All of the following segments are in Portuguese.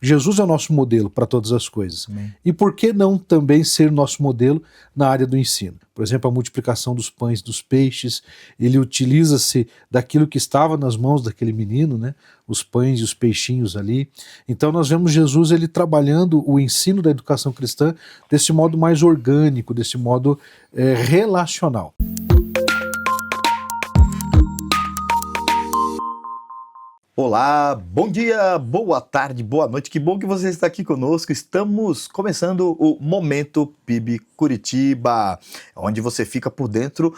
Jesus é o nosso modelo para todas as coisas. Amém. E por que não também ser nosso modelo na área do ensino? Por exemplo, a multiplicação dos pães, dos peixes, ele utiliza-se daquilo que estava nas mãos daquele menino, né? Os pães e os peixinhos ali. Então nós vemos Jesus ele trabalhando o ensino da educação cristã desse modo mais orgânico, desse modo relacional. Olá, bom dia, boa tarde, boa noite, que bom que você está aqui conosco. Estamos começando o Momento PIB Curitiba, onde você fica por dentro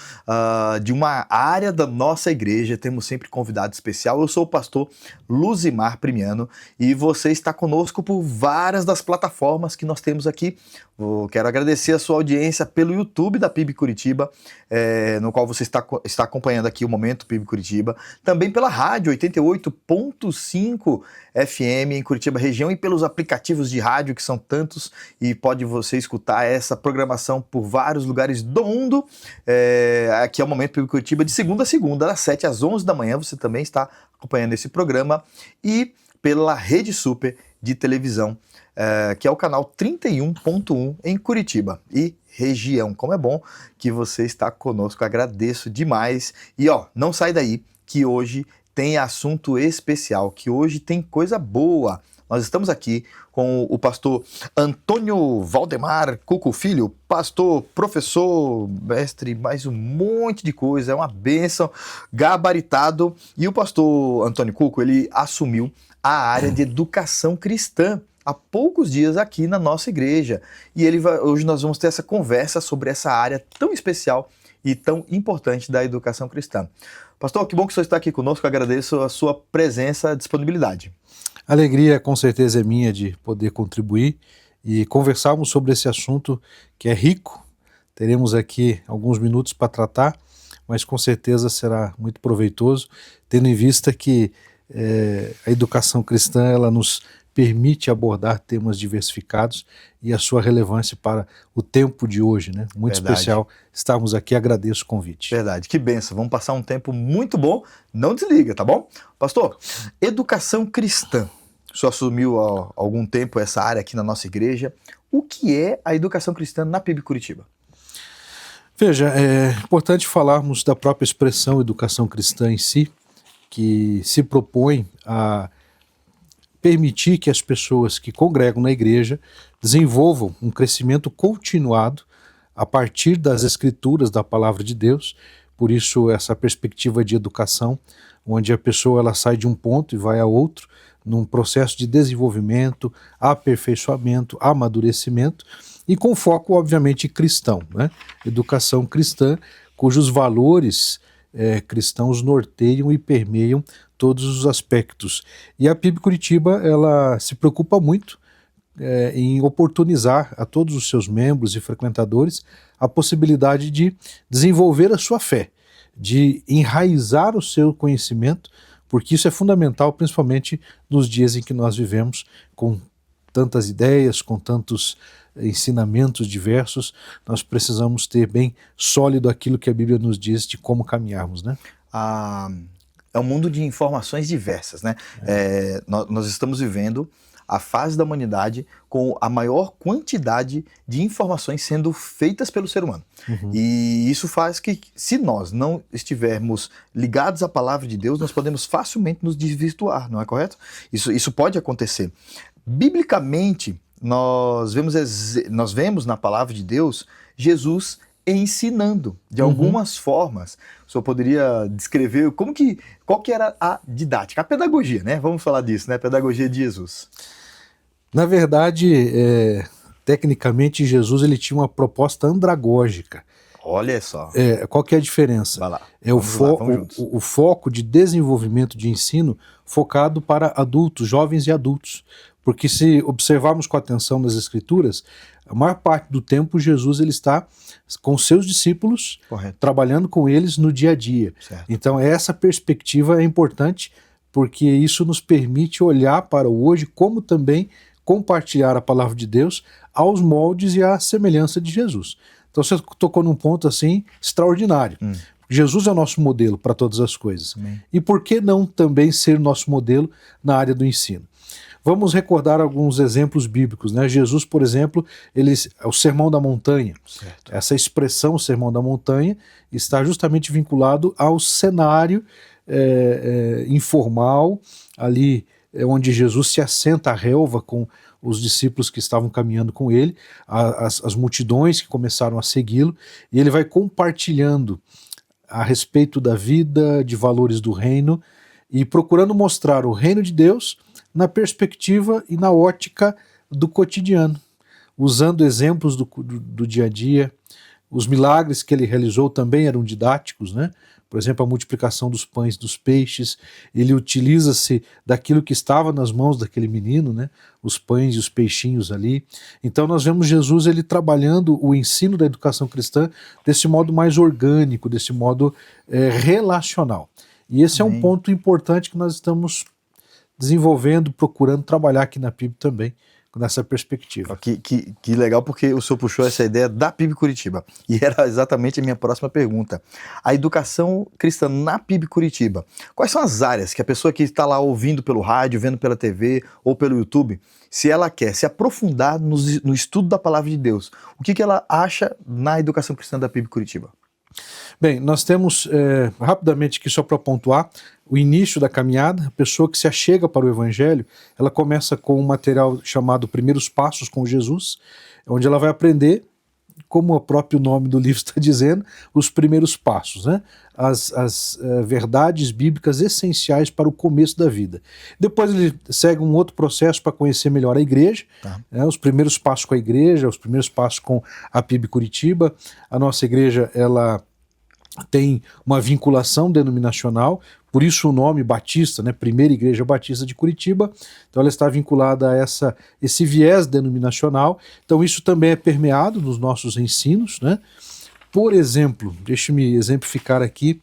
de uma área da nossa igreja. Temos sempre convidado especial. Eu sou o pastor Luzimar Primiano e você está conosco por várias das plataformas que nós temos aqui. Eu quero agradecer a sua audiência pelo YouTube da PIB Curitiba, no qual você está acompanhando aqui o Momento PIB Curitiba, também pela rádio 88.5 FM em Curitiba região e pelos aplicativos de rádio, que são tantos, e pode você escutar essa programação por vários lugares do mundo. Aqui é o Momento PIB Curitiba de segunda a segunda, das 7 às 11 da manhã, você também está acompanhando esse programa, e pela Rede Super de televisão, que é o canal 31.1 em Curitiba e região. Como é bom que você está conosco, agradeço demais. E não sai daí, que hoje tem assunto especial, que hoje tem coisa boa. Nós estamos aqui com o pastor Antônio Valdemar Cuco Filho, pastor, professor, mestre, mais um monte de coisa, é uma bênção, gabaritado. E o pastor Antônio Cuco, ele assumiu a área de educação cristã há poucos dias aqui na nossa igreja. E hoje nós vamos ter essa conversa sobre essa área tão especial e tão importante da educação cristã. Pastor, que bom que o senhor está aqui conosco, eu agradeço a sua presença e disponibilidade. A alegria com certeza é minha de poder contribuir e conversarmos sobre esse assunto que é rico. Teremos aqui alguns minutos para tratar, mas com certeza será muito proveitoso, tendo em vista que a educação cristã ela nos permite abordar temas diversificados e a sua relevância para o tempo de hoje, né? Muito Verdade. especial estarmos aqui, agradeço o convite. Verdade, que bênção, vamos passar um tempo muito bom, não desliga, tá bom? Pastor, educação cristã, o senhor assumiu há algum tempo essa área aqui na nossa igreja, o que é a educação cristã na PIB Curitiba? Veja, é importante falarmos da própria expressão educação cristã em si, que se propõe a permitir que as pessoas que congregam na igreja desenvolvam um crescimento continuado a partir das escrituras da palavra de Deus. Por isso essa perspectiva de educação, onde a pessoa ela sai de um ponto e vai a outro, num processo de desenvolvimento, aperfeiçoamento, amadurecimento, e com foco obviamente cristão, né? Educação cristã, cujos valores cristãos norteiam e permeiam todos os aspectos. E a PIB Curitiba ela se preocupa muito em oportunizar a todos os seus membros e frequentadores a possibilidade de desenvolver a sua fé, de enraizar o seu conhecimento, porque isso é fundamental, principalmente nos dias em que nós vivemos, com tantas ideias, com tantos ensinamentos diversos. Nós precisamos ter bem sólido aquilo que a Bíblia nos diz de como caminharmos, né? É um mundo de informações diversas, né? Nós estamos vivendo a fase da humanidade com a maior quantidade de informações sendo feitas pelo ser humano. Uhum. E isso faz que, se nós não estivermos ligados à palavra de Deus, nós podemos facilmente nos desvirtuar, não é correto? Isso pode acontecer. Biblicamente, nós vemos na palavra de Deus Jesus ensinando de algumas formas. O senhor poderia descrever qual que era a didática, a pedagogia, né? Vamos falar disso, né? A pedagogia de Jesus. Na verdade, tecnicamente, Jesus ele tinha uma proposta andragógica. Olha só. Qual que é a diferença? Vai lá. O foco de desenvolvimento de ensino focado para adultos, jovens e adultos. Porque se observarmos com atenção nas Escrituras, a maior parte do tempo Jesus ele está com seus discípulos, correto, trabalhando com eles no dia a dia. Certo. Então essa perspectiva é importante, porque isso nos permite olhar para o hoje, como também compartilhar a palavra de Deus aos moldes e à semelhança de Jesus. Então você tocou num ponto assim extraordinário. Jesus é o nosso modelo para todas as coisas. Amém. E por que não também ser nosso modelo na área do ensino? Vamos recordar alguns exemplos bíblicos, né? Jesus, por exemplo, o Sermão da Montanha. Certo. Essa expressão, o Sermão da Montanha, está justamente vinculado ao cenário informal, ali onde Jesus se assenta à relva com os discípulos que estavam caminhando com ele, as multidões que começaram a segui-lo, e ele vai compartilhando a respeito da vida, de valores do reino, e procurando mostrar o reino de Deus na perspectiva e na ótica do cotidiano, usando exemplos do dia a dia. Os milagres que ele realizou também eram didáticos, né? Por exemplo, a multiplicação dos pães e dos peixes. Ele utiliza-se daquilo que estava nas mãos daquele menino, né? Os pães e os peixinhos ali. Então nós vemos Jesus ele trabalhando o ensino da educação cristã desse modo mais orgânico, desse modo relacional. E esse Amém. É um ponto importante que nós estamos desenvolvendo, procurando trabalhar aqui na PIB também, nessa perspectiva. Que legal, porque o senhor puxou essa ideia da PIB Curitiba, e era exatamente a minha próxima pergunta. A educação cristã na PIB Curitiba, quais são as áreas que a pessoa que está lá ouvindo pelo rádio, vendo pela TV ou pelo YouTube, se ela quer se aprofundar no estudo da palavra de Deus, o que ela acha na educação cristã da PIB Curitiba? Bem, nós temos, rapidamente aqui só para pontuar, o início da caminhada. A pessoa que se achega para o Evangelho, ela começa com um material chamado Primeiros Passos com Jesus, onde ela vai aprender, como o próprio nome do livro está dizendo, os primeiros passos, né? As verdades bíblicas essenciais para o começo da vida. Depois ele segue um outro processo para conhecer melhor a igreja, os primeiros passos com a igreja, os primeiros passos com a PIB Curitiba. A nossa igreja, ela tem uma vinculação denominacional, por isso o nome Batista, né, Primeira Igreja Batista de Curitiba. Então ela está vinculada a esse viés denominacional. Então isso também é permeado nos nossos ensinos, né? Por exemplo, deixe-me exemplificar aqui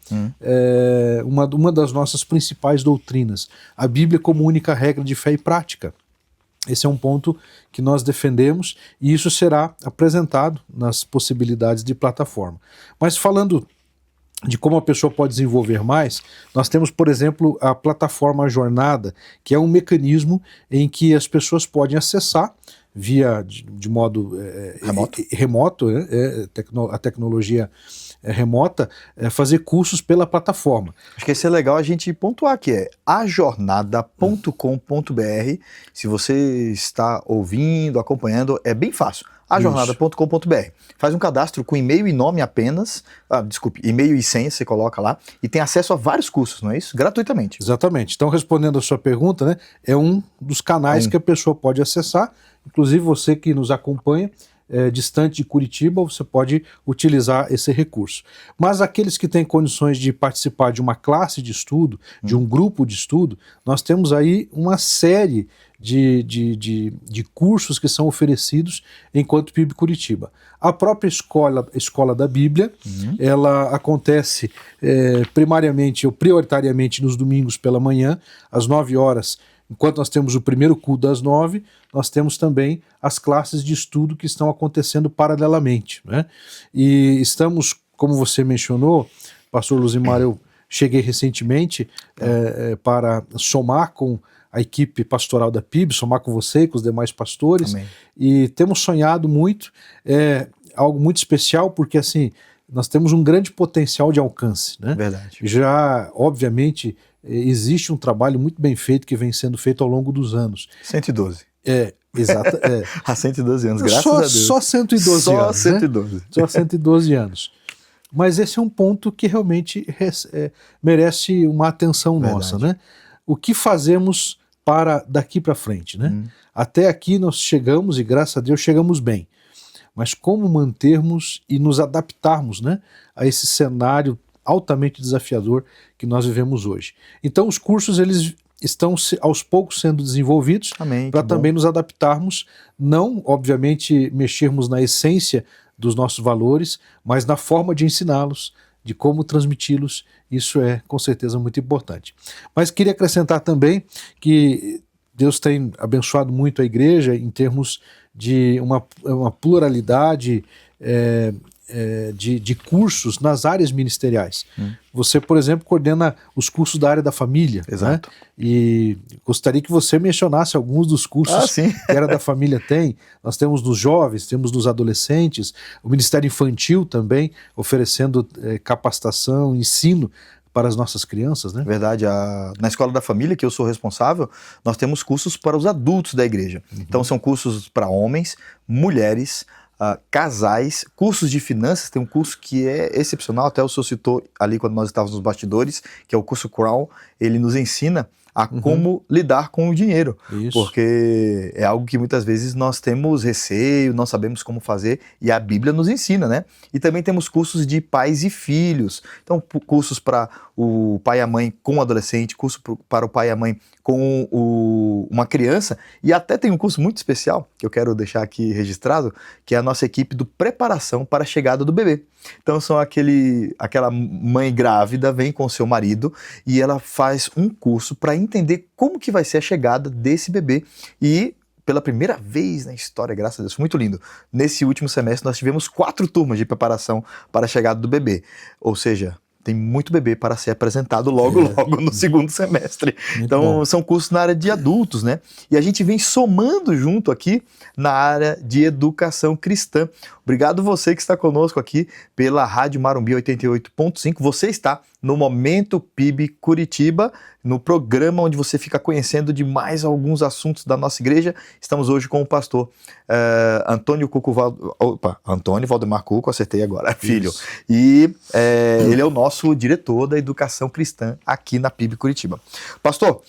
uma das nossas principais doutrinas, a Bíblia como única regra de fé e prática. Esse é um ponto que nós defendemos e isso será apresentado nas possibilidades de plataforma. Mas falando de como a pessoa pode desenvolver mais, nós temos, por exemplo, a plataforma Jornada, que é um mecanismo em que as pessoas podem acessar via de modo remoto, a tecnologia remota, fazer cursos pela plataforma. Acho que isso é legal a gente pontuar, que é ajornada.com.br. Se você está ouvindo, acompanhando, é bem fácil. ajornada.com.br. Faz um cadastro com e-mail e nome apenas, e-mail e senha você coloca lá, e tem acesso a vários cursos, não é isso? Gratuitamente. Exatamente. Então, respondendo a sua pergunta, né, é um dos canais que a pessoa pode acessar, inclusive você que nos acompanha, distante de Curitiba, você pode utilizar esse recurso. Mas aqueles que têm condições de participar de uma classe de estudo, de um grupo de estudo, nós temos aí uma série de cursos que são oferecidos enquanto PIB Curitiba. A própria escola da Bíblia, ela acontece primariamente ou prioritariamente nos domingos pela manhã, às 9 horas. Enquanto nós temos o primeiro culto das 9, nós temos também as classes de estudo que estão acontecendo paralelamente, né? E estamos, como você mencionou, pastor Luzimar, eu cheguei recentemente para somar com a equipe pastoral da PIB, somar com você e com os demais pastores. Amém. E temos sonhado muito, algo muito especial, porque assim, nós temos um grande potencial de alcance, né? Verdade. Já, obviamente, existe um trabalho muito bem feito que vem sendo feito ao longo dos anos. 112. Exato. Há 112 anos, graças a Deus. Só 112 anos. Só 112. Né? Só 112 anos. Mas esse é um ponto que realmente merece uma atenção nossa, né? O que fazemos para daqui para frente, né? Até aqui nós chegamos e graças a Deus chegamos bem. Mas como mantermos e nos adaptarmos, né, a esse cenário altamente desafiador que nós vivemos hoje. Então os cursos eles estão aos poucos sendo desenvolvidos para também nos adaptarmos, não obviamente mexermos na essência dos nossos valores, mas na forma de ensiná-los, de como transmiti-los. Isso é com certeza muito importante. Mas queria acrescentar também que Deus tem abençoado muito a igreja em termos de uma pluralidade de cursos nas áreas ministeriais. Você, por exemplo, coordena os cursos da área da família. Exato. Né? E gostaria que você mencionasse alguns dos cursos sim. que a área da família tem. Nós temos nos jovens, temos nos adolescentes, o Ministério Infantil também, oferecendo capacitação, ensino para as nossas crianças, né? Verdade. Na Escola da Família, que eu sou responsável, nós temos cursos para os adultos da igreja. Então são cursos para homens, mulheres, casais, cursos de finanças. Tem um curso que é excepcional, até o senhor citou ali quando nós estávamos nos bastidores, que é o curso Crown. Ele nos ensina a como lidar com o dinheiro. Isso. Porque é algo que muitas vezes nós temos receio, não sabemos como fazer, e a Bíblia nos ensina, né? E também temos cursos de pais e filhos. Então, cursos para o pai e a mãe com o adolescente, curso para o pai e a mãe com uma criança, e até tem um curso muito especial, que eu quero deixar aqui registrado, que é a nossa equipe do preparação para a chegada do bebê. Então são aquela mãe grávida vem com o seu marido e ela faz um curso para entender como que vai ser a chegada desse bebê. E pela primeira vez na história, graças a Deus, foi muito lindo, nesse último semestre nós tivemos 4 turmas de preparação para a chegada do bebê. Ou seja, tem muito bebê para ser apresentado logo no segundo semestre. Muito então bom. São cursos na área de adultos, né? E a gente vem somando junto aqui na área de educação cristã. Obrigado você que está conosco aqui pela Rádio Marumbi 88.5. Você está no Momento PIB Curitiba, no programa onde você fica conhecendo de mais alguns assuntos da nossa igreja. Estamos hoje com o pastor Antônio Valdemar Cuco, acertei agora, filho. E ele é o nosso diretor da educação cristã aqui na PIB Curitiba. Pastor,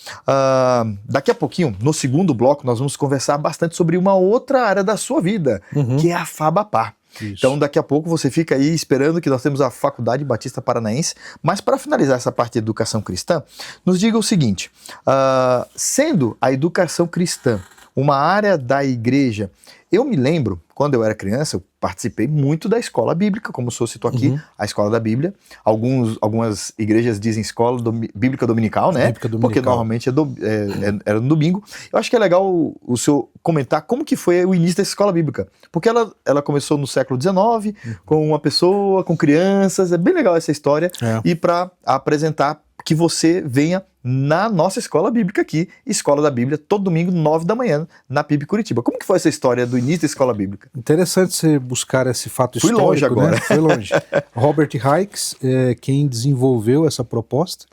daqui a pouquinho, no segundo bloco, nós vamos conversar bastante sobre uma outra área da sua vida, que é a Fabapar. Isso. Então daqui a pouco você fica aí esperando, que nós temos a Faculdade Batista Paranaense. Mas para finalizar essa parte de educação cristã, nos diga o seguinte, sendo a educação cristã uma área da igreja, eu me lembro, quando eu era criança, eu participei muito da escola bíblica, como o senhor citou aqui, a escola da Bíblia. Algumas igrejas dizem escola bíblica dominical, né? Bíblica dominical. Porque normalmente era no domingo. Eu acho que é legal o senhor comentar como que foi o início dessa escola bíblica. Porque ela começou no século XIX, com uma pessoa, com crianças. É bem legal essa história. E para apresentar que você venha na nossa escola bíblica aqui, Escola da Bíblia, todo domingo, 9 da manhã, na PIB Curitiba. Como que foi essa história do início da escola bíblica? Interessante você buscar esse fato histórico. Fui longe agora. Né? Foi longe. Robert Hikes é quem desenvolveu essa proposta.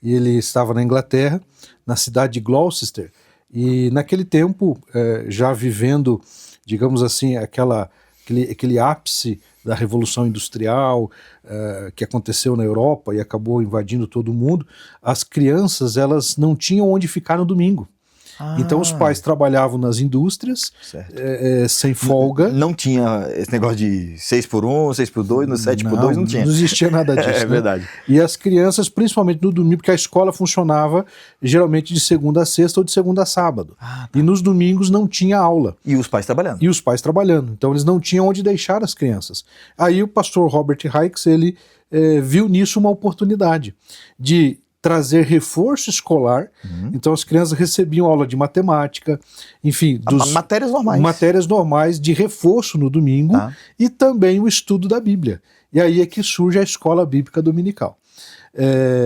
Ele estava na Inglaterra, na cidade de Gloucester, e naquele tempo, já vivendo, digamos assim, aquele ápice da Revolução Industrial que aconteceu na Europa e acabou invadindo todo o mundo, as crianças elas não tinham onde ficar no domingo. Então os pais trabalhavam nas indústrias, sem folga. Não tinha esse negócio de 6x1, 6x2, no 7x2 não tinha. Não existia nada disso. É verdade. E as crianças, principalmente no domingo, porque a escola funcionava geralmente de segunda a sexta ou de segunda a sábado. E nos domingos não tinha aula. E os pais trabalhando. Então eles não tinham onde deixar as crianças. Aí o pastor Robert Hikes, ele viu nisso uma oportunidade de trazer reforço escolar. Então as crianças recebiam aula de matemática, enfim, matérias normais de reforço no domingo, e também o estudo da Bíblia. E aí é que surge a escola bíblica dominical.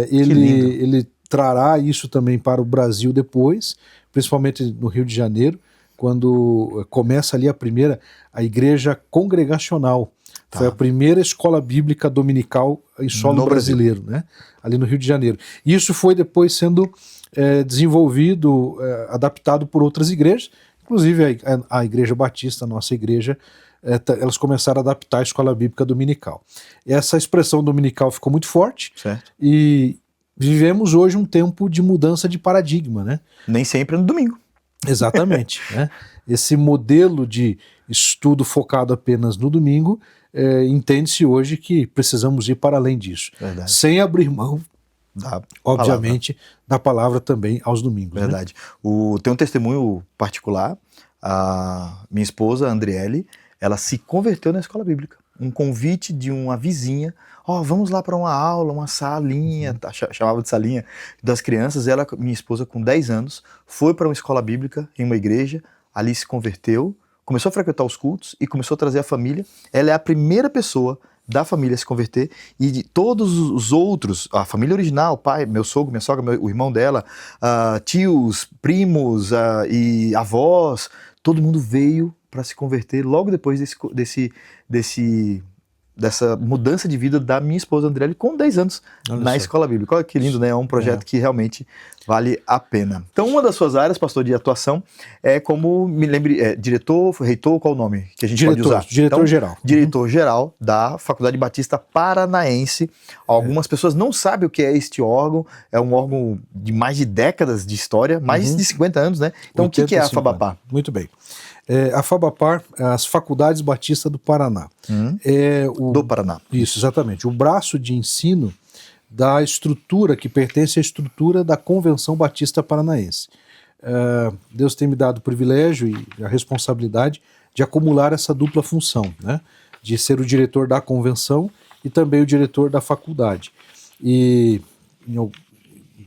Ele trará isso também para o Brasil depois, principalmente no Rio de Janeiro, quando começa ali a igreja congregacional. Foi a primeira escola bíblica dominical em solo brasileiro, né? Ali no Rio de Janeiro. E isso foi depois sendo desenvolvido, adaptado por outras igrejas, inclusive a Igreja Batista, a nossa igreja, elas começaram a adaptar a escola bíblica dominical. Essa expressão dominical ficou muito forte, certo. E vivemos hoje um tempo de mudança de paradigma, né? Nem sempre é no domingo. Exatamente. Né? Esse modelo de estudo focado apenas no domingo, entende-se hoje que precisamos ir para além disso. Verdade. Sem abrir mão, obviamente, da palavra também aos domingos. Verdade. Né? Tem um testemunho particular. A minha esposa, Andriele, ela se converteu na escola bíblica. Um convite de uma vizinha. Vamos lá para uma aula, uma salinha, chamava de salinha, das crianças. Minha esposa, com 10 anos, foi para uma escola bíblica em uma igreja, ali se converteu. começou a frequentar os cultos e começou a trazer a família. Ela é a primeira pessoa da família a se converter, e de todos os outros, a família original, pai, meu sogro, minha sogra, o irmão dela, tios, primos e avós, todo mundo veio para se converter logo depois dessa mudança de vida da minha esposa Andriele com 10 anos na escola bíblica. Olha que lindo, né? É um projeto que realmente vale a pena. Então, uma das suas áreas, pastor, de atuação é como, me lembre, diretor, reitor, qual o nome que a gente pode usar? Diretor-geral. Então, diretor-geral da Faculdade Batista Paranaense. Algumas pessoas não sabem o que é este órgão. É um órgão de mais de décadas de história, mais de 50 anos, né? Então, o que é a FABAPAR? Muito bem. A FABAPAR, as Faculdades Batista do Paraná. Do Paraná. Isso, exatamente. O braço de ensino da estrutura que pertence à estrutura da Convenção Batista Paranaense. Deus tem me dado o privilégio e a responsabilidade de acumular essa dupla função, né? De ser o diretor da convenção e também o diretor da faculdade. E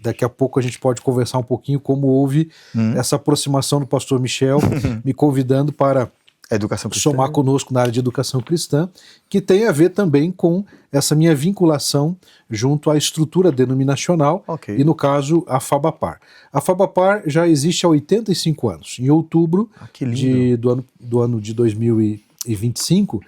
daqui a pouco a gente pode conversar um pouquinho como houve essa aproximação do pastor Michel me convidando para somar conosco na área de educação cristã, que tem a ver também com essa minha vinculação junto à estrutura denominacional e, no caso, a FABAPAR. A FABAPAR já existe há 85 anos. Em outubro do ano de 2025,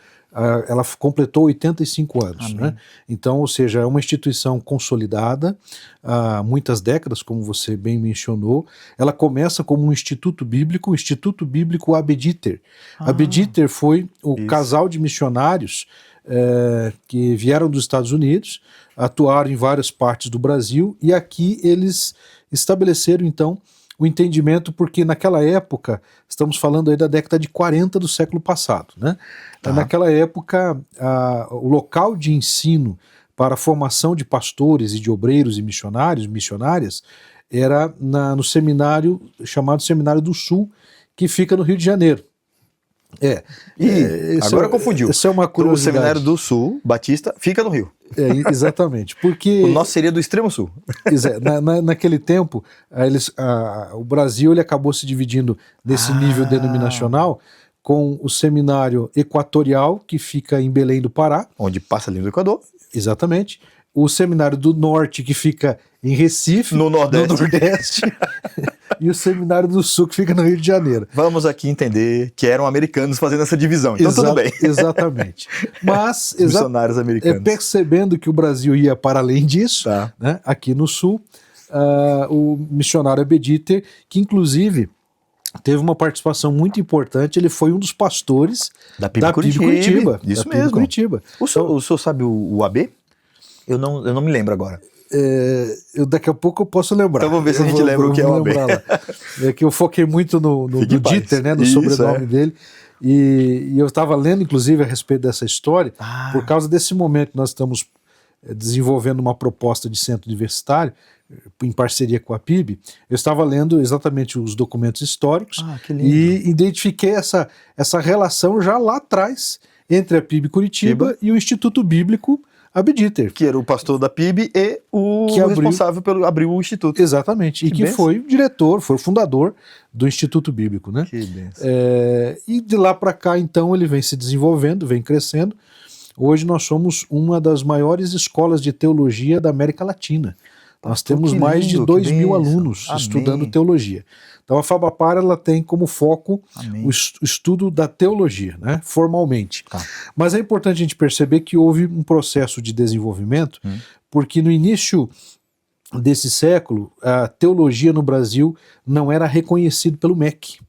ela completou 85 anos. Né? Então, ou seja, é uma instituição consolidada há muitas décadas, como você bem mencionou. Ela começa como um instituto bíblico, o Instituto Bíblico Abediter. Abediter foi o casal de missionários que vieram dos Estados Unidos, atuaram em várias partes do Brasil, e aqui eles estabeleceram, então, o entendimento, porque naquela época, estamos falando aí da década de 40 do século passado, né? Naquela época, o local de ensino para a formação de pastores e de obreiros e missionárias, era no seminário, chamado Seminário do Sul, que fica no Rio de Janeiro. Agora confundiu. Isso é uma curiosidade. O Seminário do Sul, Batista, fica no Rio. Exatamente. Porque o nosso seria do extremo sul. Naquele tempo, o Brasil ele acabou se dividindo nesse nível denominacional com o Seminário Equatorial, que fica em Belém do Pará. Onde passa ali no Equador. Exatamente. O Seminário do Norte, que fica em Recife, no Nordeste. E o Seminário do Sul, que fica no Rio de Janeiro. Vamos aqui entender que eram americanos fazendo essa divisão, então tudo bem. Exatamente. Mas, missionários americanos. Percebendo que o Brasil ia para além disso, né, aqui no Sul, o missionário Abediter, que inclusive teve uma participação muito importante, ele foi um dos pastores da PIB Curitiba. Isso mesmo. Curitiba. O senhor sabe o AB? Eu não me lembro agora. Daqui a pouco eu posso lembrar. Então vamos ver se a gente lembra o que é o AB. É que eu foquei muito no Dieter, né, no sobrenome dele. E eu estava lendo, inclusive, a respeito dessa história, por causa desse momento que nós estamos desenvolvendo uma proposta de centro universitário, em parceria com a PIB. Eu estava lendo exatamente os documentos históricos e identifiquei essa relação já lá atrás entre a PIB Curitiba e o Instituto Bíblico Abediter. Que era o pastor da PIB e o responsável pelo abrir o Instituto. Exatamente, e que foi o diretor, foi o fundador do Instituto Bíblico, né? Que benção. E de lá para cá, então, ele vem se desenvolvendo, vem crescendo. Hoje nós somos uma das maiores escolas de teologia da América Latina. Nós temos mais de 2.000 alunos estudando teologia. Então a FABAPAR ela tem como foco o estudo da teologia, né, formalmente. Mas é importante a gente perceber que houve um processo de desenvolvimento, porque no início desse século a teologia no Brasil não era reconhecida pelo MEC.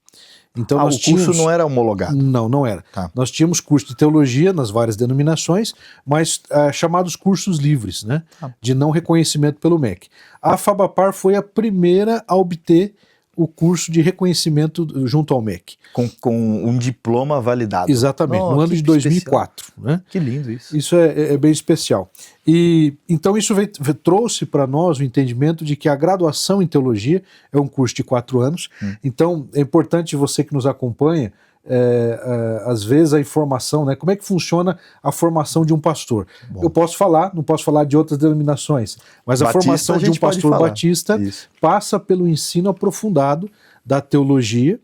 Então o curso não era homologado? Não era. Nós tínhamos curso de teologia nas várias denominações, mas chamados cursos livres, né, de não reconhecimento pelo MEC. A FABAPAR foi a primeira a obter o curso de reconhecimento junto ao MEC. Com um diploma validado. Exatamente, no ano de 2004. Né? Que lindo isso. Isso é bem especial. E então isso trouxe para nós o entendimento de que a graduação em teologia é um curso de 4 anos. Então é importante você que nos acompanha, às vezes a informação, né? Como é que funciona a formação de um pastor? Eu posso falar, não posso falar de outras denominações, mas a formação de um pastor batista passa pelo ensino aprofundado da teologia,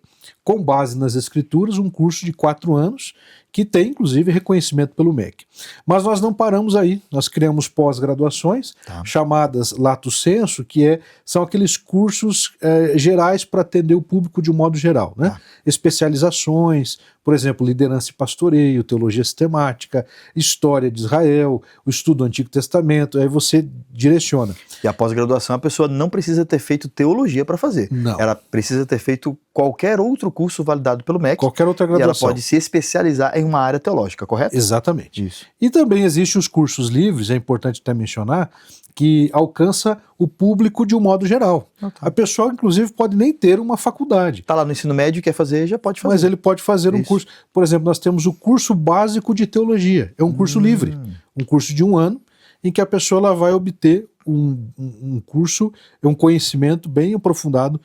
com base nas Escrituras, um curso de 4 anos, que tem, inclusive, reconhecimento pelo MEC. Mas nós não paramos aí, nós criamos pós-graduações, chamadas Lato Sensu, que são aqueles cursos gerais para atender o público de um modo geral, né? Especializações, por exemplo, liderança e pastoreio, teologia sistemática, história de Israel, o estudo do Antigo Testamento, aí você direciona. E a pós-graduação, a pessoa não precisa ter feito teologia para fazer. Não. Ela precisa ter feito qualquer outro curso validado pelo MEC. Qualquer outra graduação. E ela pode se especializar em uma área teológica, correto? Exatamente. Isso. E também existem os cursos livres, é importante até mencionar, que alcança o público de um modo geral. A pessoa, inclusive, pode nem ter uma faculdade. Está lá no ensino médio e quer fazer, já pode fazer. Mas ele pode fazer um curso. Por exemplo, nós temos o curso básico de teologia. É um curso livre. Um curso de 1 ano, em que a pessoa ela vai obter um curso, um conhecimento bem aprofundado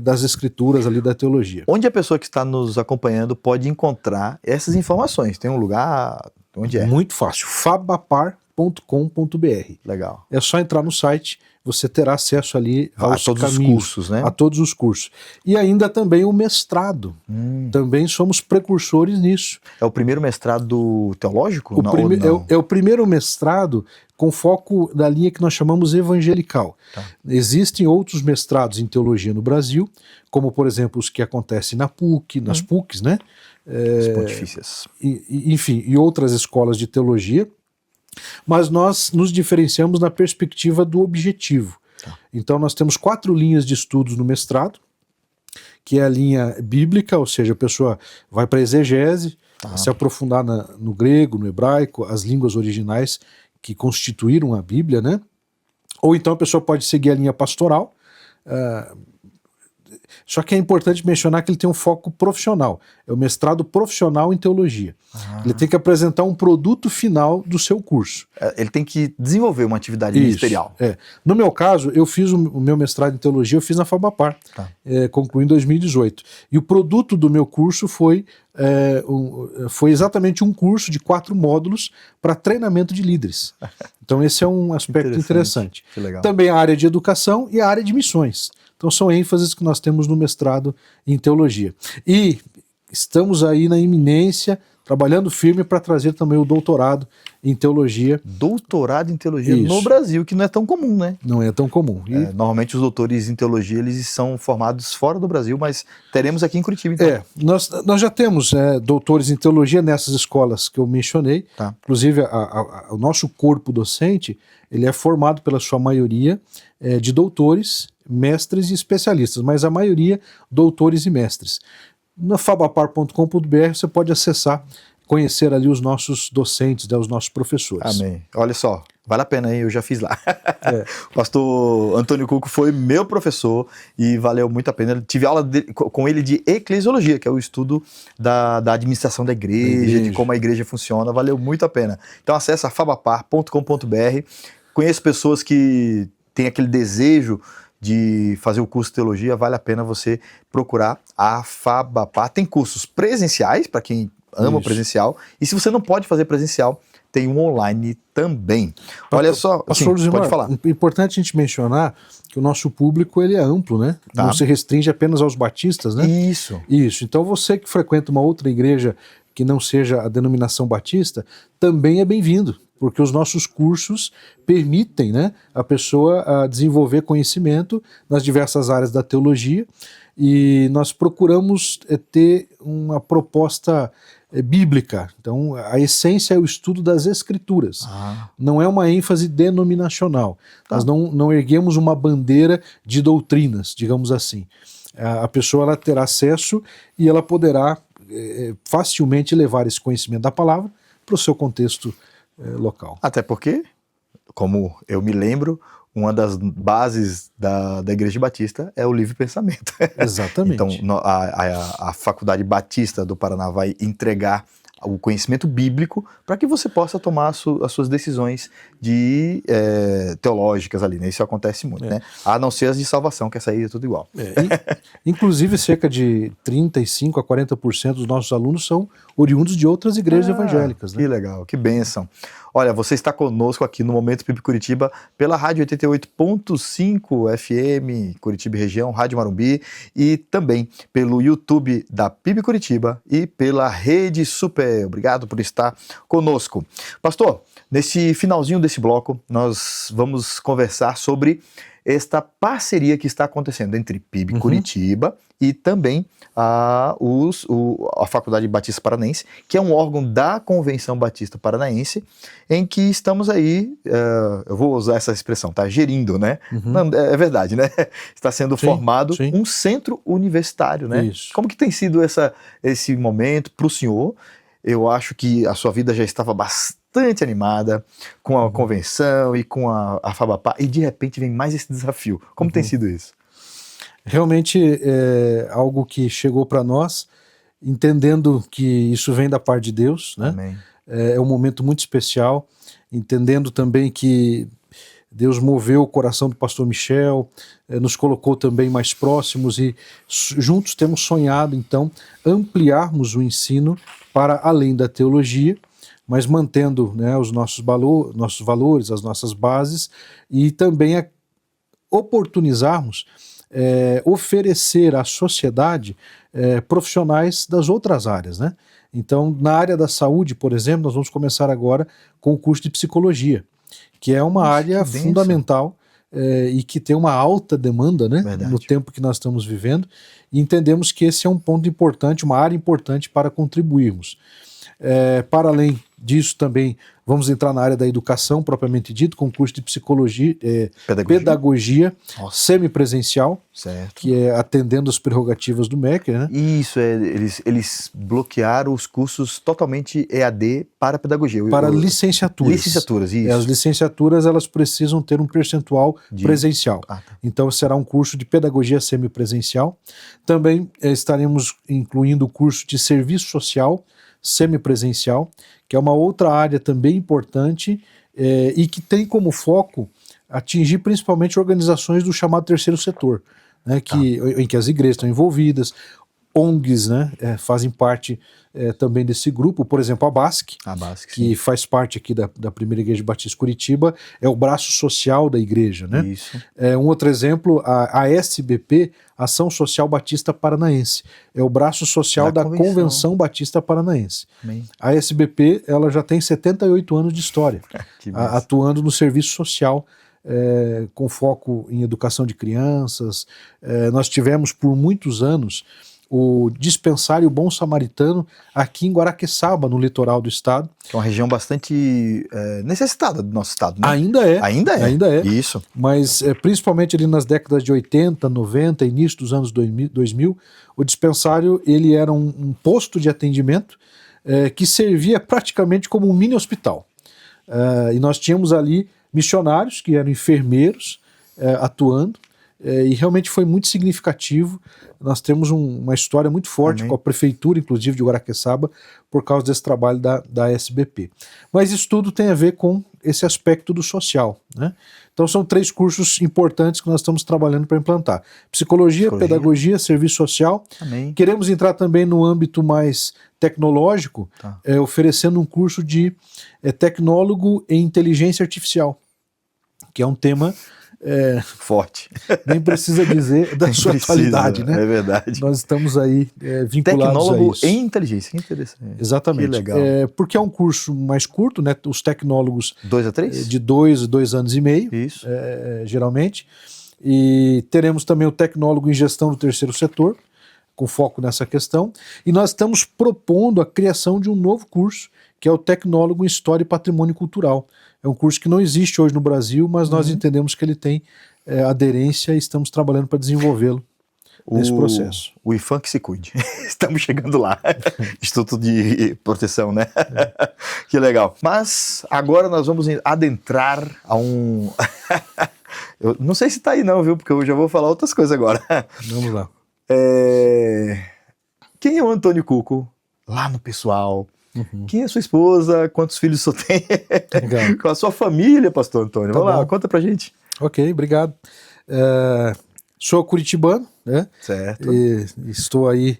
das escrituras ali da teologia. Onde a pessoa que está nos acompanhando pode encontrar essas informações? Tem um lugar? Onde é? Muito fácil. fabapar.com.br. Legal. É só entrar no site, você terá acesso ali aos todos caminhos, os cursos, né? a todos os cursos. E ainda também o mestrado. Também somos precursores nisso. É o primeiro mestrado teológico? É o primeiro mestrado com foco da linha que nós chamamos evangelical. Existem outros mestrados em teologia no Brasil, como, por exemplo, os que acontecem na PUC, nas PUCs, né? As pontifícias. Enfim, e outras escolas de teologia. Mas nós nos diferenciamos na perspectiva do objetivo. Então nós temos 4 linhas de estudos no mestrado, que é a linha bíblica, ou seja, a pessoa vai para a exegese, se aprofundar no grego, no hebraico, as línguas originais que constituíram a Bíblia, né? Ou então a pessoa pode seguir a linha pastoral, só que é importante mencionar que ele tem um foco profissional, é o mestrado profissional em teologia. Ele tem que apresentar um produto final do seu curso. Ele tem que desenvolver uma atividade ministerial. No meu caso, eu fiz o meu mestrado em teologia, eu fiz na Fabapar, concluí em 2018. E o produto do meu curso foi exatamente um curso de 4 módulos para treinamento de líderes. Então esse é um aspecto interessante. Que legal. Também a área de educação e a área de missões. Então são ênfases que nós temos no mestrado em teologia. E estamos aí na iminência, trabalhando firme para trazer também o doutorado em teologia. Doutorado em teologia no Brasil, que não é tão comum, né? Não é tão comum. Normalmente os doutores em teologia eles são formados fora do Brasil, mas teremos aqui em Curitiba, então. Nós já temos doutores em teologia nessas escolas que eu mencionei. Inclusive o nosso corpo docente ele é formado pela sua maioria de doutores, mestres e especialistas, mas a maioria doutores e mestres. Na fabapar.com.br você pode acessar, conhecer ali os nossos docentes, os nossos professores. Amém. Olha só, vale a pena, hein? Eu já fiz lá. O pastor Antônio Cuco foi meu professor e valeu muito a pena. Eu tive aula com ele de eclesiologia, que é o estudo da administração da igreja, de como a igreja funciona. Valeu muito a pena. Então acessa fabapar.com.br. Conheço pessoas que têm aquele desejo de fazer o curso de teologia, vale a pena você procurar a Fabapar. Tem cursos presenciais, para quem ama presencial, e se você não pode fazer presencial, tem um online também. Olha só, pode falar. É importante a gente mencionar que o nosso público ele é amplo, né? Não se restringe apenas aos batistas, né? Isso. Então você que frequenta uma outra igreja que não seja a denominação batista, também é bem-vindo, porque os nossos cursos permitem, né, a pessoa desenvolver conhecimento nas diversas áreas da teologia, e nós procuramos ter uma proposta bíblica. Então a essência é o estudo das escrituras, não é uma ênfase denominacional. Nós não erguemos uma bandeira de doutrinas, digamos assim. A pessoa ela terá acesso e ela poderá facilmente levar esse conhecimento da palavra para o seu contexto local. Até porque, como eu me lembro, uma das bases da Igreja Batista é o livre pensamento. Exatamente. Então a Faculdade Batista do Paraná vai entregar o conhecimento bíblico para que você possa tomar as suas decisões teológicas ali, né? Isso acontece muito, né? A não ser as de salvação, que essa aí é tudo igual. Inclusive, cerca de 35% a 40% dos nossos alunos são oriundos de outras igrejas evangélicas, né? Que legal, que bênção. Olha, você está conosco aqui no Momento PIB Curitiba pela Rádio 88.5 FM, Curitiba e região, Rádio Marumbi, e também pelo YouTube da PIB Curitiba e pela Rede Super. Obrigado por estar conosco. Pastor, nesse finalzinho desse bloco, nós vamos conversar sobre esta parceria que está acontecendo entre PIB Curitiba e também a Faculdade Batista Paranaense, que é um órgão da Convenção Batista Paranaense, em que estamos aí, eu vou usar essa expressão, tá? Gerindo, né? Não, é verdade, né? Está sendo formado um centro universitário, né? Isso. Como que tem sido esse momento para o senhor? Eu acho que a sua vida já estava bastante animada com a convenção e com a Fabapá, e de repente vem mais esse desafio. Como tem sido isso? Realmente é algo que chegou para nós, entendendo que isso vem da parte de Deus, né? Amém. É um momento muito especial, entendendo também que Deus moveu o coração do pastor Michel, nos colocou também mais próximos e juntos temos sonhado, então, ampliarmos o ensino para além da teologia, mas mantendo, né, os nossos valores, as nossas bases, e também oportunizarmos oferecer à sociedade profissionais das outras áreas, né? Então, na área da saúde, por exemplo, nós vamos começar agora com o curso de psicologia, que é uma área fundamental e que tem uma alta demanda, né, no tempo que nós estamos vivendo, e entendemos que esse é um ponto importante, uma área importante para contribuirmos. Para além disso também vamos entrar na área da educação propriamente dito, com curso de psicologia, pedagogia semipresencial, certo, que é atendendo as prerrogativas do MEC, né? Isso, eles bloquearam os cursos totalmente EAD para pedagogia. Para licenciaturas. Licenciaturas, isso. As licenciaturas, elas precisam ter um percentual presencial. Tá. Então será um curso de pedagogia semipresencial. Também estaremos incluindo o curso de serviço social semipresencial, que é uma outra área também importante e que tem como foco atingir principalmente organizações do chamado terceiro setor, né, em que as igrejas estão envolvidas, ONGs, né, fazem parte também desse grupo, por exemplo, a BASC, que faz parte aqui da Primeira Igreja Batista Curitiba, é o braço social da igreja, né? Isso. Um outro exemplo, a ASBP, Ação Social Batista Paranaense, é o braço social da Convenção Batista Paranaense. Amém. A ASBP, ela já tem 78 anos de história, atuando no serviço social, com foco em educação de crianças. Nós tivemos por muitos anos o Dispensário Bom Samaritano aqui em Guaraqueçaba, no litoral do estado. Que é uma região bastante necessitada do nosso estado, né? Ainda é. Ainda é. Isso. Mas principalmente ali nas décadas de 80, 90, início dos anos 2000, o dispensário ele era um posto de atendimento que servia praticamente como um mini hospital. E nós tínhamos ali missionários que eram enfermeiros atuando, e realmente foi muito significativo. Nós temos uma história muito forte com a prefeitura, inclusive de Guaraqueçaba, por causa desse trabalho da SBP. Mas isso tudo tem a ver com esse aspecto do social, né? Então são 3 cursos importantes que nós estamos trabalhando para implantar: psicologia, pedagogia, serviço social. Amém. Queremos entrar também no âmbito mais tecnológico, oferecendo um curso de tecnólogo em inteligência artificial, que é um tema forte. Nem precisa dizer da sua atualidade, né? É verdade. Nós estamos aí vinculados tecnólogo a isso. em inteligência, interessante. Exatamente. Que legal. Porque é um curso mais curto, né? Os tecnólogos 2 a 3? De 2 anos e meio, isso. Geralmente. E teremos também o tecnólogo em gestão do terceiro setor, com foco nessa questão. E nós estamos propondo a criação de um novo curso, que é o tecnólogo em História e Patrimônio Cultural. É um curso que não existe hoje no Brasil, mas nós entendemos que ele tem aderência e estamos trabalhando para desenvolvê-lo nesse processo. O IFAM que se cuide. Estamos chegando lá. Instituto de Proteção, né? Que legal. Mas agora nós vamos adentrar a um... Eu não sei se está aí não, viu? Porque eu já vou falar outras coisas agora. Vamos lá. Quem é o Antônio Cuco? Lá no pessoal... Uhum. Quem é sua esposa? Quantos filhos você tem? Legal. Com a sua família, pastor Antônio. Tá Vamos lá, bom. conta pra gente. Ok, obrigado. Sou curitibano, né? Certo. E estou aí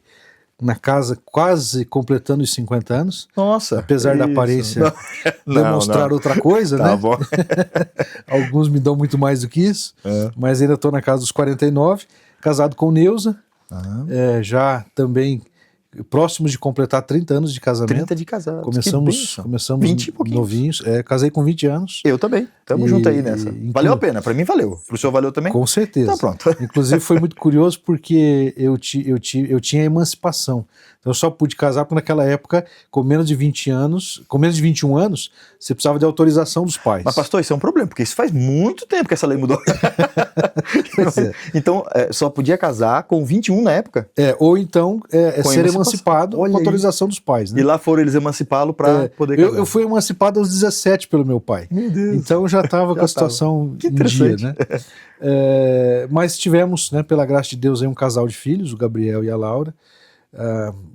na casa quase completando os 50 anos. Nossa. Apesar da isso. aparência Não, demonstrar outra coisa, Tá né? bom. Alguns me dão muito mais do que isso, mas ainda estou na casa dos 49, casado com Neuza, já também próximos de completar 30 anos de casamento. 30 de casados. Começamos 20 e pouquinhos. novinhos. Casei com 20 anos. Eu também. Tamo junto aí nessa. Valeu a pena. Pra mim valeu. Pro senhor valeu também? Com certeza. Então pronto. Inclusive foi muito curioso porque eu tinha emancipação. Então eu só pude casar porque naquela época, com menos de 20 anos, com menos de 21 anos, você precisava de autorização dos pais. Mas pastor, isso é um problema, porque isso faz muito tempo que essa lei mudou. Pois é. Então, só podia casar com 21 na época. Ou então ser emancipado com Olha aí. autorização dos pais. Né? E lá foram eles emancipá-lo para poder casar. Eu fui emancipado aos 17 pelo meu pai. Meu Deus. Então eu já estava com a situação Que em dia. interessante. Né? Mas tivemos, né, pela graça de Deus, aí um casal de filhos, o Gabriel e a Laura.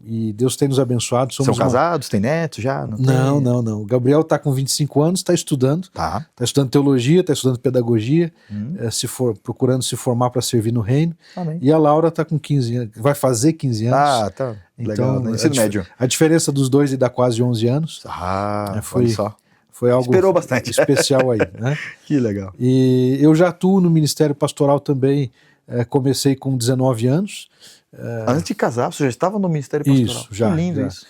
E Deus tem nos abençoado. São casados? Tem netos já? Não. O Gabriel está com 25 anos, está estudando. Tá. Está estudando teologia, está estudando pedagogia, procurando se formar para servir no reino. Amém. E a Laura está com 15 anos, vai fazer 15 anos. Ah, tá. Legal, Então, né? Ensino médio. A diferença dos dois dá quase 11 anos. Olha só. Foi algo Esperou bastante. especial aí, né? Que legal. E eu já atuo no Ministério Pastoral também, comecei com 19 anos. Antes de casar, você já estava no Ministério Pastoral? Isso, já. Que lindo já. isso.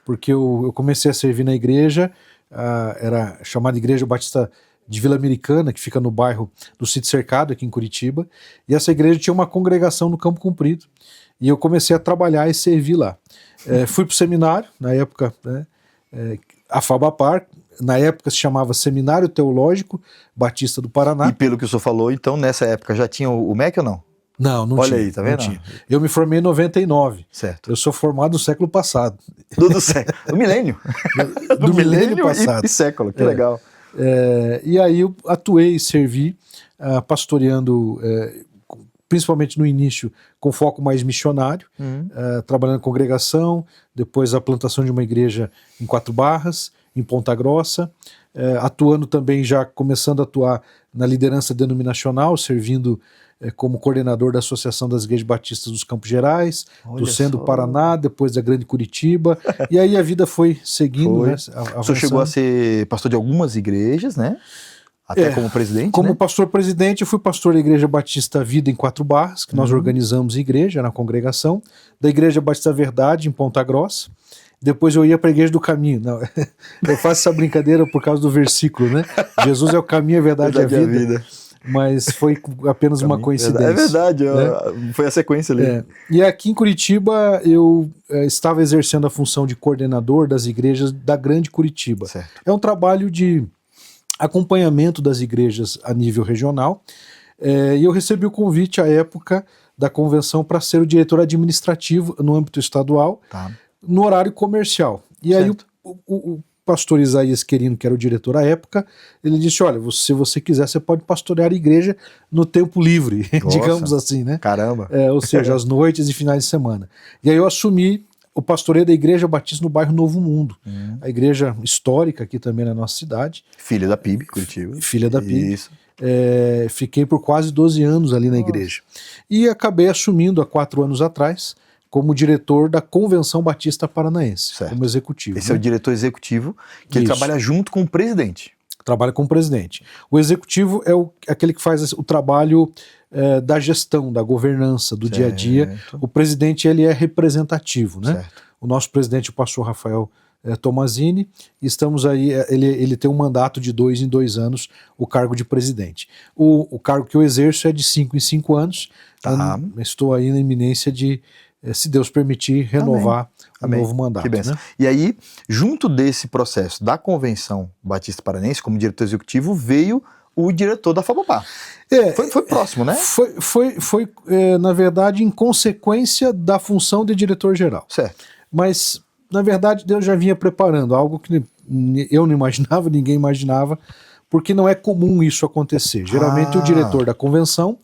Porque eu comecei a servir na igreja, era chamada Igreja Batista de Vila Americana, que fica no bairro do Sítio Cercado, aqui em Curitiba, e essa igreja tinha uma congregação no Campo Comprido, e eu comecei a trabalhar e servir lá. Fui para o seminário, na época, né, a Fabapar, na época se chamava Seminário Teológico Batista do Paraná. E pelo que o senhor falou, então, nessa época já tinha o MEC ou não? Não Olha tinha. aí, tá vendo? Não tinha. Eu me formei em 99. Certo. Eu sou formado no século passado. Do milênio. Do milênio passado. E século, que legal. E aí eu atuei e servi, pastoreando, principalmente no início, com foco mais missionário, trabalhando em congregação, depois a plantação de uma igreja em Quatro Barras, em Ponta Grossa, atuando também, já começando a atuar na liderança denominacional, servindo como coordenador da Associação das Igrejas Batistas dos Campos Gerais, do Centro do Paraná, depois da Grande Curitiba, e aí a vida foi seguindo. Né, o senhor chegou a ser pastor de algumas igrejas, né? Até como presidente, como né? pastor-presidente, eu fui pastor da Igreja Batista Vida em Quatro Barras, que nós organizamos igreja na congregação, da Igreja Batista Verdade em Ponta Grossa. Depois eu ia para a Igreja do Caminho. Não, eu faço essa brincadeira por causa do versículo, né? Jesus é o caminho, a verdade e a vida. Mas foi apenas uma coincidência. É verdade, né? Foi a sequência ali. E aqui em Curitiba eu estava exercendo a função de coordenador das igrejas da Grande Curitiba. Certo. É um trabalho de acompanhamento das igrejas a nível regional, e eu recebi o convite à época da convenção para ser o diretor administrativo no âmbito estadual, no horário comercial. E aí o pastor Isaías Querino, que era o diretor à época, ele disse, olha, se você quiser, você pode pastorear a igreja no tempo livre, digamos assim, né? Caramba! Ou seja, às noites e finais de semana. E aí eu assumi o pastoreio da Igreja Batista no bairro Novo Mundo, a igreja histórica aqui também na nossa cidade. Filha da PIB, Curitiba. Filha da PIB. Isso. Fiquei por quase 12 anos ali na igreja. E acabei assumindo há 4 anos atrás como diretor da Convenção Batista Paranaense, como executivo. Esse é o diretor executivo, que ele trabalha junto com o presidente. Trabalha com o presidente. O executivo é aquele que faz o trabalho da gestão, da governança, do dia a dia. O presidente, ele é representativo, né? O nosso presidente, o pastor Rafael Tomazini, estamos aí, ele tem um mandato de 2 em 2 anos, o cargo de presidente. O cargo que eu exerço é de 5 em 5 anos. Estou aí na iminência de, se Deus permitir, renovar um novo mandato. Que benção. Né? E aí, junto desse processo da Convenção Batista Paranense, como diretor executivo, veio o diretor da Fabapar. Foi próximo, né? Foi na verdade, em consequência da função de diretor-geral. Certo. Mas, na verdade, Deus já vinha preparando algo que eu não imaginava, ninguém imaginava, porque não é comum isso acontecer. Geralmente o diretor da convenção,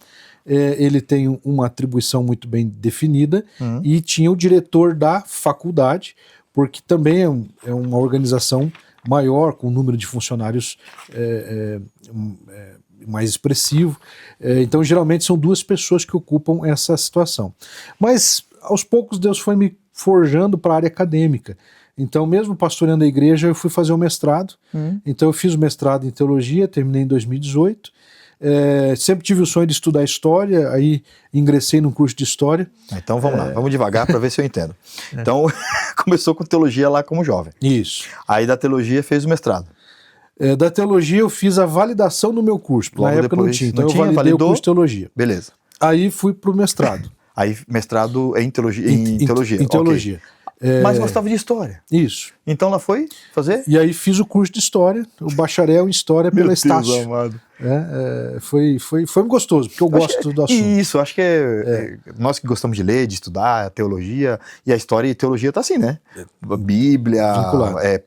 ele tem uma atribuição muito bem definida, e tinha o diretor da faculdade, porque também é uma organização maior, com um número de funcionários mais expressivo. Então, geralmente, são 2 pessoas que ocupam essa situação. Mas, aos poucos, Deus foi me forjando para a área acadêmica. Então, mesmo pastoreando a igreja, eu fui fazer o mestrado. Então, eu fiz o mestrado em teologia, terminei em 2018. Sempre tive o sonho de estudar história, aí ingressei num curso de história. Então vamos lá, vamos devagar para ver se eu entendo. Então, começou com teologia lá como jovem. Isso. Aí da teologia fez o mestrado. Da teologia eu fiz a validação no meu curso, na época não tinha, então eu validei o curso de teologia. Beleza. Aí fui pro mestrado. Aí mestrado em teologia. Em teologia. Em teologia. Mas gostava de história. Isso. Então lá foi fazer? E aí fiz o curso de história, o bacharel em história pela Estácio. Deus amado. Foi gostoso, porque eu gosto do assunto. Isso, acho que nós que gostamos de ler, de estudar teologia, e a história e teologia tá assim, né? Bíblia,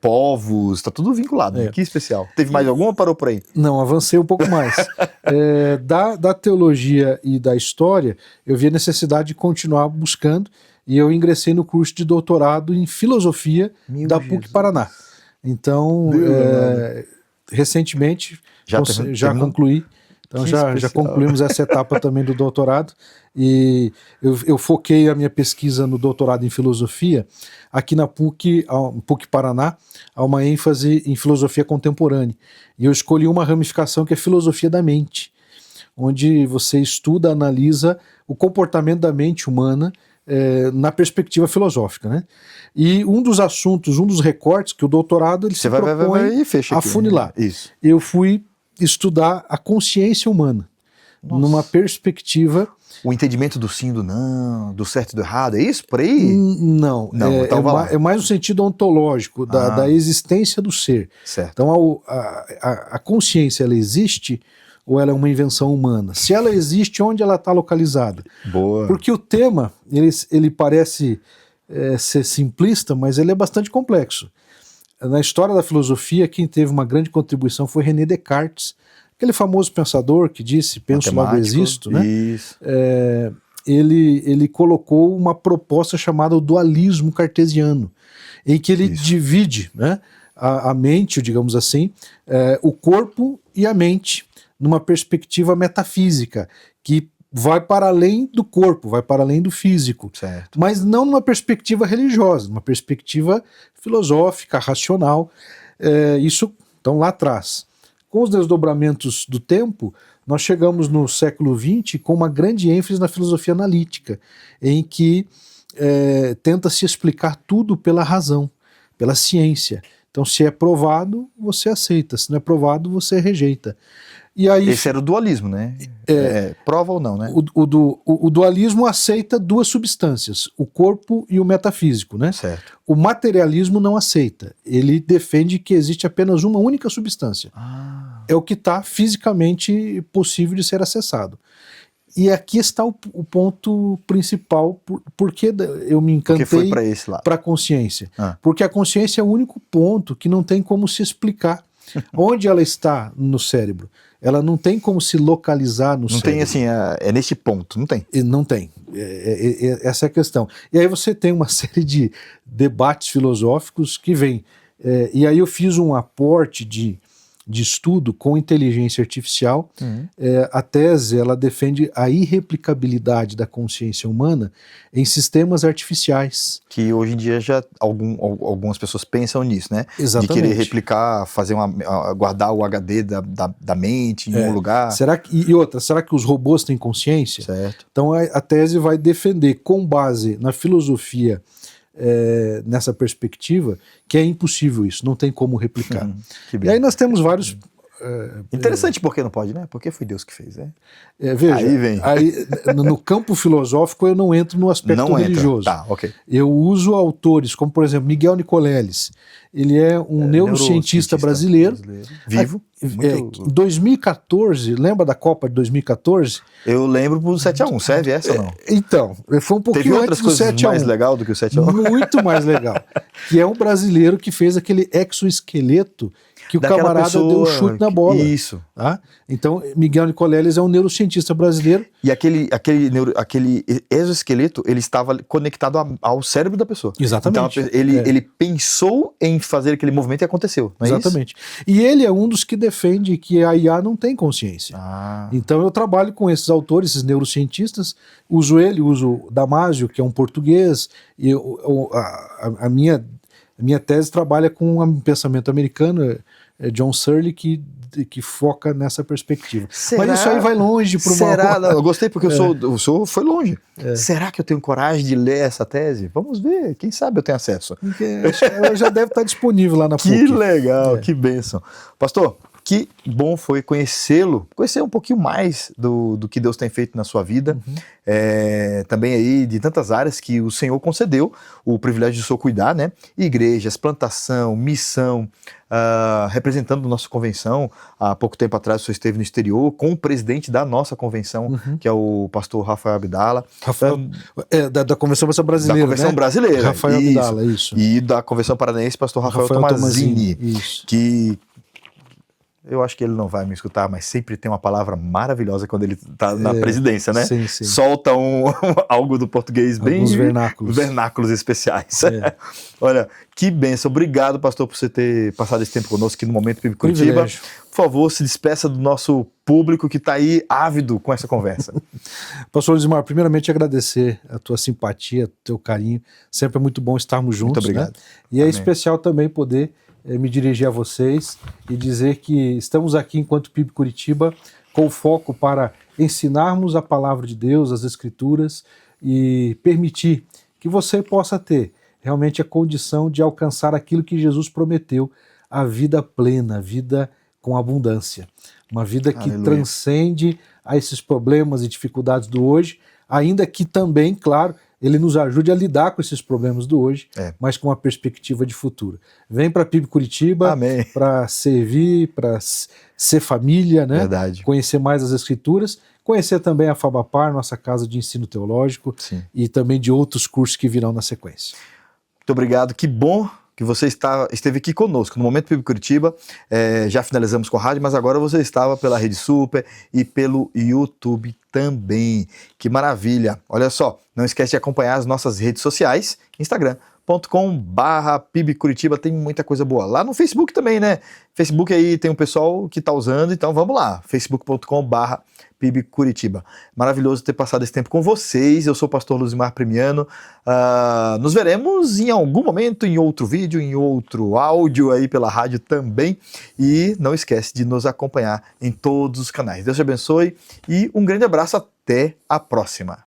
povos, tá tudo vinculado. Né? Que especial. Teve mais alguma ou parou por aí? Não, avancei um pouco mais. Da teologia e da história, eu vi a necessidade de continuar buscando, e eu ingressei no curso de doutorado em filosofia da PUC Paraná. Então, recentemente, já concluí. Então, já concluímos essa etapa também do doutorado. E eu foquei a minha pesquisa no doutorado em filosofia. Aqui na PUC Paraná, há uma ênfase em filosofia contemporânea. E eu escolhi uma ramificação que é filosofia da mente, onde você estuda, analisa o comportamento da mente humana na perspectiva filosófica, né? E um dos assuntos, um dos recortes que o doutorado ele se propõe afunilar. Isso. Eu fui estudar a consciência humana numa perspectiva... O entendimento do sim e do não, do certo e do errado, é isso? Por aí? Não, então é mais no sentido ontológico da existência do ser. Certo. Então a consciência, ela existe ou ela é uma invenção humana? Se ela existe, onde ela está localizada? Boa. Porque o tema, ele parece ser simplista, mas ele é bastante complexo. Na história da filosofia, quem teve uma grande contribuição foi René Descartes, aquele famoso pensador que disse, penso logo existo, né? Isso. Ele colocou uma proposta chamada o dualismo cartesiano, em que ele divide, né, a mente, digamos assim, o corpo e a mente, numa perspectiva metafísica, que vai para além do corpo, vai para além do físico, certo. Mas não numa perspectiva religiosa, numa perspectiva filosófica, racional, isso então lá atrás. Com os desdobramentos do tempo, nós chegamos no século XX com uma grande ênfase na filosofia analítica, em que tenta se explicar tudo pela razão, pela ciência. Então, se é provado, você aceita, se não é provado, você rejeita. E aí, esse era o dualismo, né? Prova ou não, né? O dualismo aceita 2 substâncias, o corpo e o metafísico, né? Certo. O materialismo não aceita. Ele defende que existe apenas uma única substância. É o que está fisicamente possível de ser acessado. E aqui está o ponto principal, porque eu me encantei para a consciência. Porque a consciência é o único ponto que não tem como se explicar. Onde ela está no cérebro? Ela não tem como se localizar no cérebro. Não tem assim, é nesse ponto, não tem? Não tem. Essa é a questão. E aí você tem uma série de debates filosóficos que vêm. E aí eu fiz um aporte de estudo com inteligência artificial. A tese, ela defende a irreplicabilidade da consciência humana em sistemas artificiais. Que hoje em dia já algumas pessoas pensam nisso, né? Exatamente. De querer replicar, guardar o HD da mente em um lugar. Será que os robôs têm consciência? Certo. Então a tese vai defender, com base na filosofia, nessa perspectiva, que é impossível isso, não tem como replicar. E aí nós temos vários... Interessante porque não pode, né? Porque foi Deus que fez, né? Veja, aí no campo filosófico eu não entro no aspecto religioso. Tá, ok. Eu uso autores como, por exemplo, Miguel Nicoleles. Ele é um neurocientista brasileiro. Vivo. Em 2014, lembra da Copa de 2014? Eu lembro do 7-1, serve essa ou não? Então, foi um pouquinho antes do 7-1. Teve outras coisas mais legal do que o 7-1? Muito mais legal. Que é um brasileiro que fez aquele exoesqueleto que o daquela camarada pessoa deu um chute na bola. Isso. Tá? Então, Miguel Nicoleles é um neurocientista brasileiro. E aquele exoesqueleto, ele estava conectado ao cérebro da pessoa. Exatamente. Então, ele pensou em fazer aquele movimento e aconteceu, não é Exatamente. E ele é um dos que defende que a IA não tem consciência. Então eu trabalho com esses autores, esses neurocientistas, uso o Damásio, que é um português, e a minha tese trabalha com um pensamento americano, John Searle, que foca nessa perspectiva. Mas isso aí vai longe para uma... Será? Não, eu gostei porque o senhor foi longe. Será que eu tenho coragem de ler essa tese? Vamos ver, quem sabe eu tenho acesso. Ela já deve estar disponível lá na PUC. Que legal, que bênção. Pastor, que bom foi conhecê-lo, conhecer um pouquinho mais do que Deus tem feito na sua vida, também aí de tantas áreas que o Senhor concedeu o privilégio de o Senhor cuidar, né? Igrejas, plantação, missão, representando nossa convenção. Há pouco tempo atrás o senhor esteve no exterior com o presidente da nossa convenção, que é o pastor Rafael Abdala. Da Convenção Brasileira, da Convenção Brasileira. Rafael Abdala, isso. E da Convenção Paranaense, pastor Rafael Tomazini, isso. Que... eu acho que ele não vai me escutar, mas sempre tem uma palavra maravilhosa quando ele está na presidência, né? Sim, sim. Solta algo do português bem... Alguns vernáculos. Vernáculos especiais. Olha, que bênção. Obrigado, pastor, por você ter passado esse tempo conosco aqui no Momento PIB Curitiba. Por favor, se despeça do nosso público que está aí ávido com essa conversa. Pastor Luizmar, primeiramente agradecer a tua simpatia, o teu carinho. Sempre é muito bom estarmos juntos. Muito obrigado. Né? E é especial também poder me dirigir a vocês e dizer que estamos aqui enquanto PIB Curitiba com foco para ensinarmos a palavra de Deus, as Escrituras e permitir que você possa ter realmente a condição de alcançar aquilo que Jesus prometeu, a vida plena, a vida com abundância. Uma vida que transcende a esses problemas e dificuldades do hoje, ainda que também, claro, ele nos ajude a lidar com esses problemas do hoje, mas com uma perspectiva de futuro. Vem para PIB Curitiba para servir, para ser família, né? Verdade. Conhecer mais as Escrituras, conhecer também a Fabapar, nossa casa de ensino teológico, e também de outros cursos que virão na sequência. Muito obrigado, que bom que você esteve aqui conosco no Momento PIB Curitiba. Já finalizamos com a rádio, mas agora você estava pela Rede Super e pelo YouTube também. Que maravilha! Olha só, não esquece de acompanhar as nossas redes sociais, Instagram.com/PIB Curitiba, tem muita coisa boa. Lá no Facebook também, né? Facebook aí tem um pessoal que está usando, então vamos lá, facebook.com/PIB Curitiba. Maravilhoso ter passado esse tempo com vocês. Eu sou o pastor Luzimar Primiano. Nos veremos em algum momento, em outro vídeo, em outro áudio aí pela rádio também. E não esquece de nos acompanhar em todos os canais. Deus te abençoe e um grande abraço. Até a próxima.